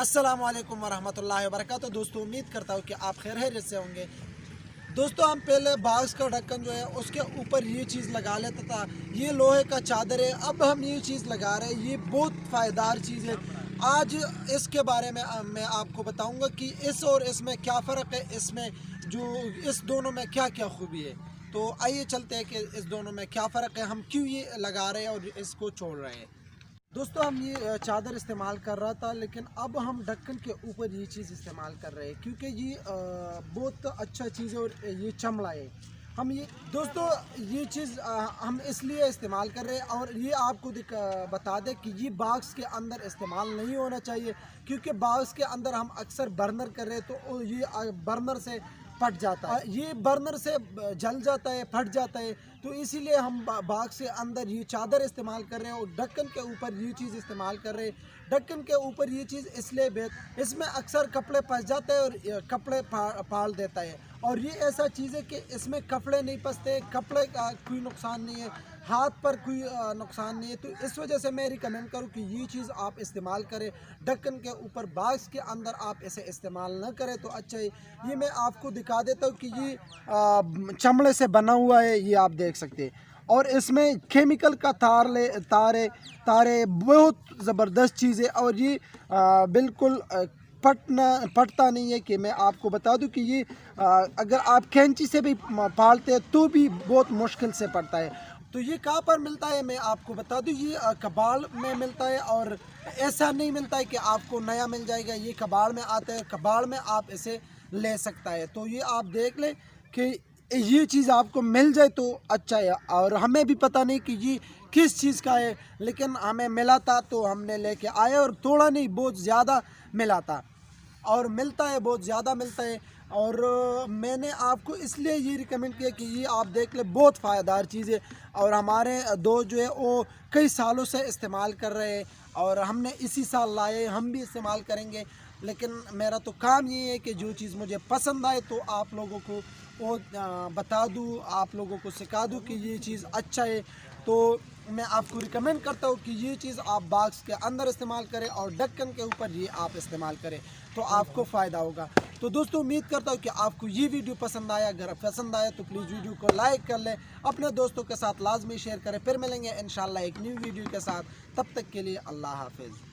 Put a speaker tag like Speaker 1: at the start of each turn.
Speaker 1: अस्सलाम वालेकुम वरहमतुल्लाहि वबरकातुहू। दोस्तों, उम्मीद करता हूँ कि आप खैरियत से होंगे। दोस्तों, हम पहले बाक्स का ढक्कन जो है उसके ऊपर ये चीज़ लगा लेता था। ये लोहे का चादर है, अब हम ये चीज़ लगा रहे हैं। ये बहुत फ़ायदेदार चीज़ है। आज इसके बारे में मैं आपको बताऊंगा कि इस और इसमें क्या फ़र्क है, इसमें जो इस दोनों में क्या क्या खूबी है। तो आइए चलते हैं कि इस दोनों में क्या फ़र्क है, हम क्यों ये लगा रहे हैं और इसको छोड़ रहे हैं। दोस्तों, हम ये चादर इस्तेमाल कर रहा था, लेकिन अब हम ढक्कन के ऊपर ये चीज़ इस्तेमाल कर रहे हैं क्योंकि ये बहुत अच्छा चीज़ है और ये चमड़ा है। हम ये दोस्तों ये चीज़ हम इसलिए इस्तेमाल कर रहे हैं। और ये आपको बता दें कि ये बॉक्स के अंदर इस्तेमाल नहीं होना चाहिए, क्योंकि बॉक्स के अंदर हम अक्सर बर्नर कर रहे हैं तो ये बर्नर से फट जाता है, ये बर्नर से जल जाता है, फट जाता है। तो इसीलिए हम बॉक्स के अंदर ये चादर इस्तेमाल कर रहे हैं और ढक्कन के ऊपर ये चीज़ इस्तेमाल कर रहे हैं। ढक्कन के ऊपर ये चीज़ इसलिए इसमें अक्सर कपड़े फंस जाते हैं और कपड़े फाड़ देता है। और ये ऐसा चीज़ है कि इसमें कपड़े नहीं फंसते, कपड़े का कोई नुकसान नहीं है, हाथ पर कोई नुकसान नहीं है। तो इस वजह से मैं रिकमेंड करूँ कि ये चीज़ आप इस्तेमाल करें ढक्कन के ऊपर। बॉक्स के अंदर आप इसे इस्तेमाल न करें तो अच्छा है। ये मैं आपको दिखा देता हूँ कि ये चमड़े से बना हुआ है, ये आप देख सकते हैं। और इसमें केमिकल का तारे बहुत ज़बरदस्त चीज़ है। और ये बिल्कुल पटता नहीं है। कि मैं आपको बता दूं कि ये अगर आप कैंची से भी पालते हैं तो भी बहुत मुश्किल से पड़ता है। तो ये कहाँ पर मिलता है मैं आपको बता दूं, ये कबाड़ में मिलता है। और ऐसा नहीं मिलता है कि आपको नया मिल जाएगा, ये कबाड़ में आता है, कबाड़ में आप इसे ले सकता है। तो ये आप देख लें कि ये चीज़ आपको मिल जाए तो अच्छा है। और हमें भी पता नहीं कि ये किस चीज़ का है, लेकिन हमें मिला था तो हमने लेके आए। और थोड़ा नहीं, बहुत ज़्यादा मिला था और मिलता है, बहुत ज़्यादा मिलता है। और मैंने आपको इसलिए ये रिकमेंड किया कि ये आप देख ले, बहुत फ़ायदेदार चीज़ है। और हमारे दोस्त जो है वो कई सालों से इस्तेमाल कर रहे हैं और हमने इसी साल लाए, हम भी इस्तेमाल करेंगे। लेकिन मेरा तो काम ये है कि जो चीज़ मुझे पसंद आए तो आप लोगों को वो बता दूँ, आप लोगों को सिखा दूँ कि ये चीज़ अच्छा है। तो मैं आपको रिकमेंड करता हूँ कि ये चीज़ आप बॉक्स के अंदर इस्तेमाल करें और ढक्कन के ऊपर ये आप इस्तेमाल करें तो आपको फ़ायदा होगा। तो दोस्तों, उम्मीद करता हूँ कि आपको ये वीडियो पसंद आया। अगर पसंद आया तो प्लीज़ वीडियो को लाइक कर लें, अपने दोस्तों के साथ लाजमी शेयर करें। फिर मिलेंगे इंशाल्लाह एक न्यू वीडियो के साथ। तब तक के लिए अल्लाह हाफिज़।